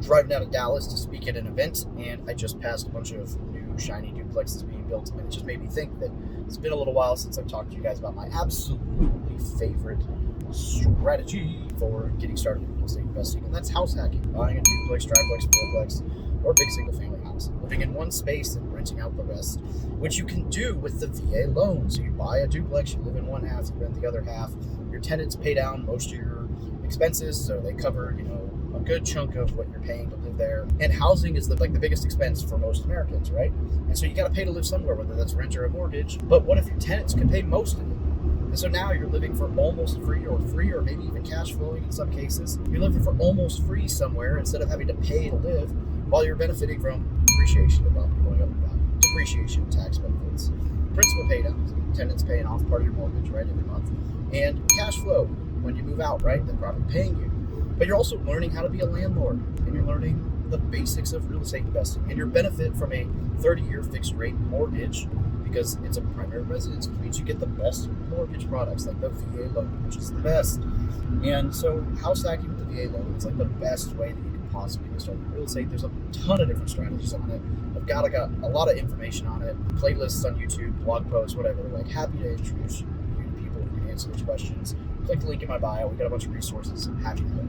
driving down to Dallas to speak at an event, and I just passed a bunch of new shiny duplexes being built, and it just made me think that it's been a little while since I've talked to you guys about my absolutely favorite strategy for getting started in real estate investing, and that's house hacking. Buying a duplex, triplex, fourplex, or big single family house, living in one space and renting out the rest, which you can do with the VA loan. So you buy a duplex, you live in one half, you rent the other half. Your tenants pay down most of your expenses, so they cover, a good chunk of what you're paying to live there. And housing is the biggest expense for most Americans, right? And so you got to pay to live somewhere, whether that's rent or a mortgage. But what if your tenants can pay most of it? And so now you're living for almost free, or maybe even cash flowing in some cases. You're living for almost free somewhere instead of having to pay to live, while you're benefiting from depreciation, the property going up in value, depreciation, tax benefits, principal pay downs, tenants paying off part of your mortgage, right, every month, and cash flow when you move out, right, the property paying you. But you're also learning how to be a landlord, and you're learning the basics of real estate investing, and your benefit from a 30-year fixed rate mortgage, because it's a primary residence, which means you get the best mortgage products like the VA loan, which is the best. And so house hacking with the VA loan is the best way that you can possibly get started in real estate. There's a ton of different strategies on it. I got a lot of information on it, playlists on YouTube, blog posts, whatever. Happy to introduce you to people who can answer those questions. Click the link in my bio. We got a bunch of resources. Happy to help.